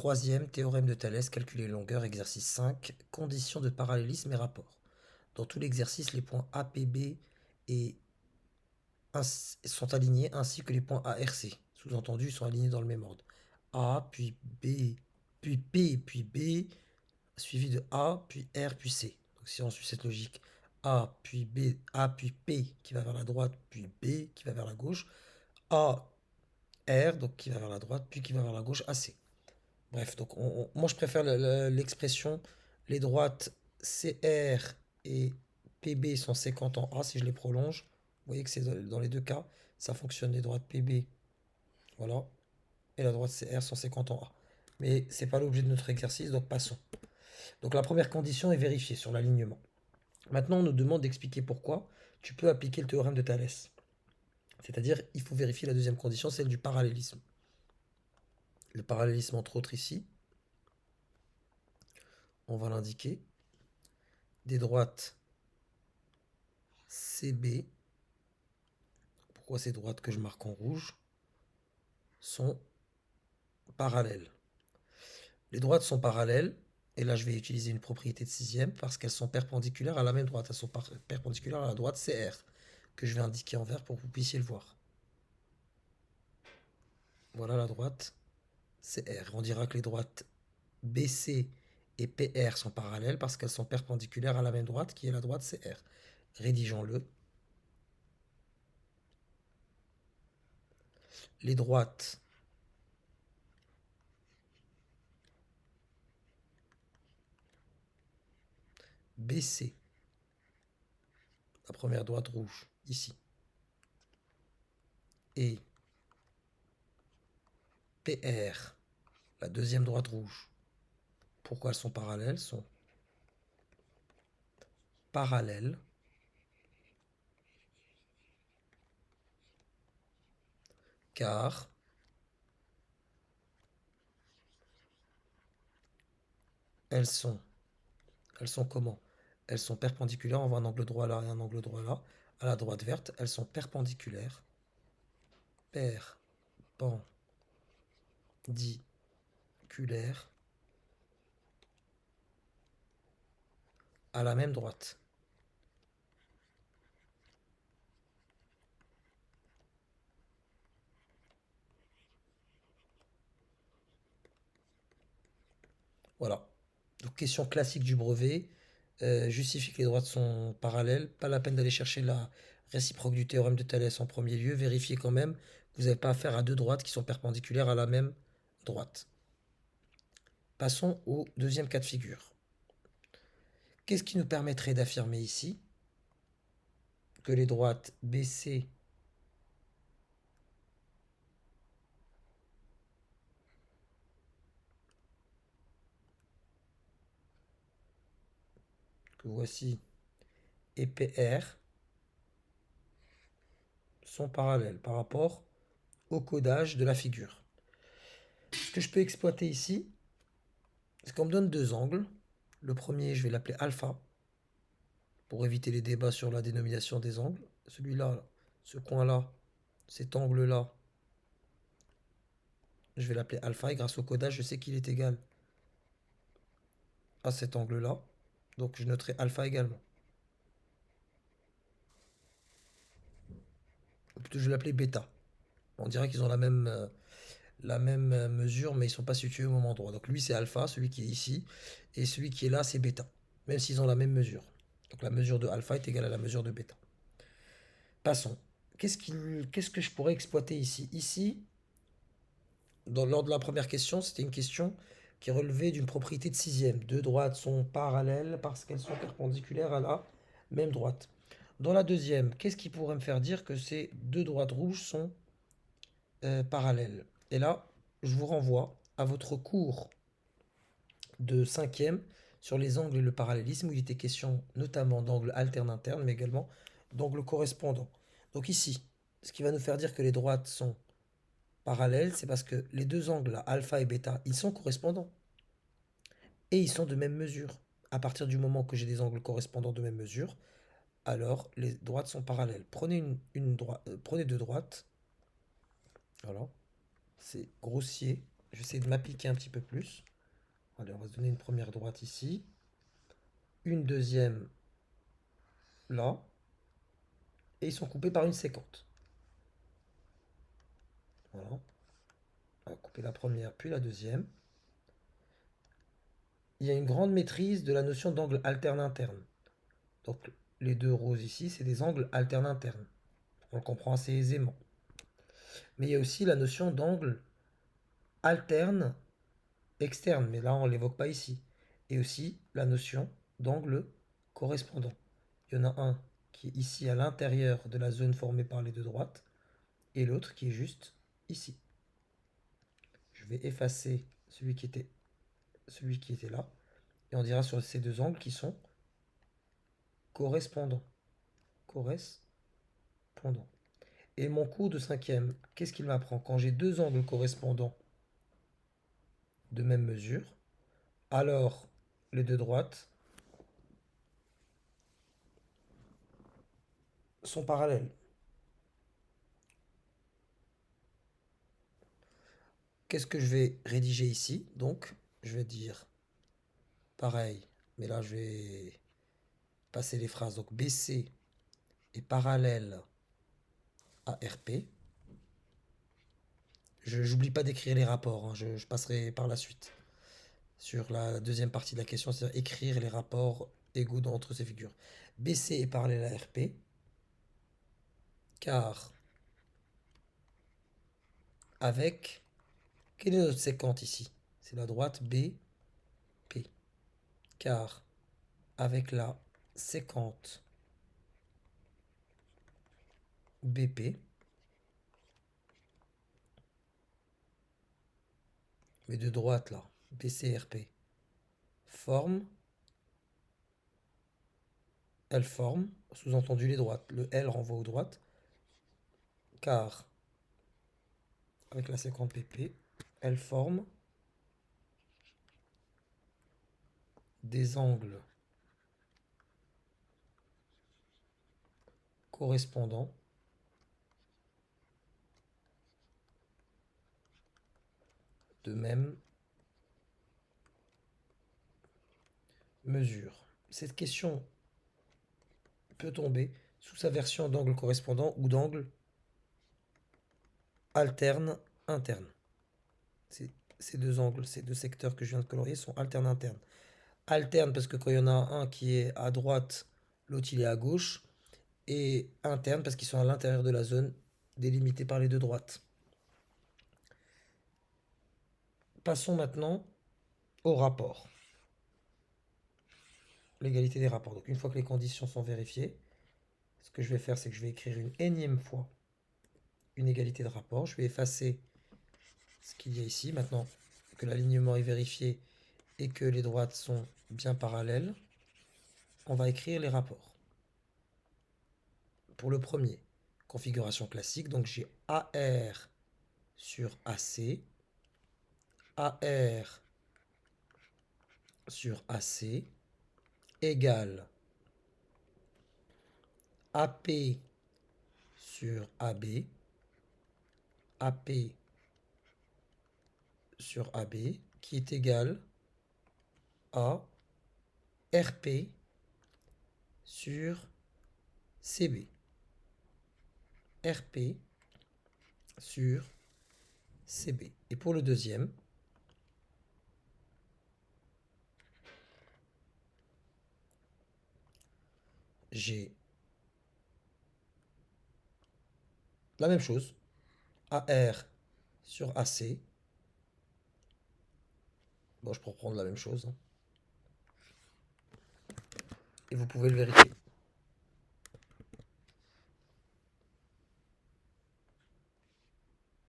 Troisième, théorème de Thalès, calculer les longueurs, exercice 5, conditions de parallélisme et rapport. Dans tout l'exercice, les points A, P, B et sont alignés ainsi que les points A, R, C. Sous-entendu, ils sont alignés dans le même ordre. A, puis B, puis P, puis B, suivi de A, puis R, puis C. Donc si on suit cette logique, A, puis B, A, puis P qui va vers la droite, puis B qui va vers la gauche, A, R, donc qui va vers la droite, puis qui va vers la gauche, AC. Bref, donc moi je préfère l'expression les droites CR et PB sont séquentes en A si je les prolonge. Vous voyez que c'est dans les deux cas, ça fonctionne. Les droites PB, voilà, et la droite CR sont séquentes en A. Mais c'est pas l'objet de notre exercice, donc passons. Donc la première condition est vérifiée sur l'alignement. Maintenant, on nous demande d'expliquer pourquoi tu peux appliquer le théorème de Thalès. C'est-à-dire, il faut vérifier la deuxième condition, celle du parallélisme. Le parallélisme, entre autres, ici, on va l'indiquer. Des droites CB, pourquoi ces droites que je marque en rouge, sont parallèles. Les droites sont parallèles, et là je vais utiliser une propriété de sixième, parce qu'elles sont perpendiculaires à la même droite. Elles sont perpendiculaires à la droite CR, que je vais indiquer en vert pour que vous puissiez le voir. Voilà la droite CR. On dira que les droites BC et PR sont parallèles parce qu'elles sont perpendiculaires à la même droite qui est la droite CR. Rédigeons-le. Les droites BC, la première droite rouge, ici, et PR, la deuxième droite rouge. Pourquoi elles sont parallèles? Sont parallèles car elles sont, elles sont comment? Elles sont perpendiculaires, on voit un angle droit là et un angle droit là. À la droite verte, elles sont perpendiculaires. Perpendiculaires à la même droite. Voilà. Donc question classique du brevet. Justifie que les droites sont parallèles. Pas la peine d'aller chercher la réciproque du théorème de Thalès en premier lieu. Vérifiez quand même que vous n'avez pas affaire à deux droites qui sont perpendiculaires à la même droite. Passons au deuxième cas de figure. Qu'est-ce qui nous permettrait d'affirmer ici que les droites BC que voici et PR sont parallèles par rapport au codage de la figure? Ce que je peux exploiter ici, c'est qu'on me donne deux angles. Le premier, je vais l'appeler alpha, pour éviter les débats sur la dénomination des angles. Celui-là, ce coin-là, cet angle-là, je vais l'appeler alpha, et grâce au codage, je sais qu'il est égal à cet angle-là. Donc je noterai alpha également. Ou plutôt, je vais l'appeler bêta. On dirait qu'ils ont la même mesure, mais ils ne sont pas situés au même endroit. Donc lui, c'est alpha, celui qui est ici, et celui qui est là, c'est bêta, même s'ils ont la même mesure. Donc la mesure de alpha est égale à la mesure de bêta. Passons. Qu'est-ce que je pourrais exploiter ici? Ici, lors de la première question, c'était une question qui relevait d'une propriété de sixième. Deux droites sont parallèles parce qu'elles sont perpendiculaires à la même droite. Dans la deuxième, qu'est-ce qui pourrait me faire dire que ces deux droites rouges sont parallèles? Et là, je vous renvoie à votre cours de cinquième sur les angles et le parallélisme, où il était question notamment d'angles alternes internes, mais également d'angles correspondants. Donc ici, ce qui va nous faire dire que les droites sont parallèles, c'est parce que les deux angles, là, alpha et bêta, ils sont correspondants. Et ils sont de même mesure. À partir du moment que j'ai des angles correspondants de même mesure, alors les droites sont parallèles. Prenez deux droites. Voilà. C'est grossier. Je vais essayer de m'appliquer un petit peu plus. Allez, on va se donner une première droite ici. Une deuxième là. Et ils sont coupés par une séquente. Voilà. On va couper la première, puis la deuxième. Il y a une grande maîtrise de la notion d'angle alterne interne. Donc les deux roses ici, c'est des angles alternes internes. On le comprend assez aisément. Mais il y a aussi la notion d'angle alterne externe, mais là on ne l'évoque pas ici. Et aussi la notion d'angle correspondant. Il y en a un qui est ici à l'intérieur de la zone formée par les deux droites, et l'autre qui est juste ici. Je vais effacer celui qui était là, et on dira sur ces deux angles qui sont correspondants. Correspondants. Et mon cours de cinquième, qu'est-ce qu'il m'apprend? Quand j'ai deux angles correspondants de même mesure, alors les deux droites sont parallèles. Qu'est-ce que je vais rédiger ici? Donc, je vais dire pareil, mais là je vais passer les phrases. Donc, BC est parallèle à RP. J'oublie pas d'écrire les rapports, hein, je passerai par la suite sur la deuxième partie de la question, c'est-à-dire écrire les rapports égaux entre ces figures. BC est parallèle à RP, car avec... Quelle est notre séquente ici? C'est la droite BP, car avec la séquente BP, mes deux droites là, BC et RP, elles forment, sous-entendu les droites. Le L renvoie aux droites, car avec la séquence BP, elles forment des angles correspondants de même mesure. Cette question peut tomber sous sa version d'angle correspondant ou d'angle alterne interne. Ces deux angles, ces deux secteurs que je viens de colorier sont alternes internes. Alterne parce que quand il y en a un qui est à droite, l'autre il est à gauche. Et interne parce qu'ils sont à l'intérieur de la zone délimitée par les deux droites. Passons maintenant au rapport. L'égalité des rapports. Donc une fois que les conditions sont vérifiées, ce que je vais faire, c'est que je vais écrire une énième fois une égalité de rapport. Je vais effacer ce qu'il y a ici. Maintenant que l'alignement est vérifié et que les droites sont bien parallèles, on va écrire les rapports. Pour le premier, configuration classique, donc j'ai AR sur AC, AR sur AC, égale AP sur AB, AP sur AB, qui est égal à RP sur CB. RP sur CB. Et pour le deuxième, j'ai la même chose, AR sur AC. Bon, je peux reprendre la même chose, hein. Et vous pouvez le vérifier.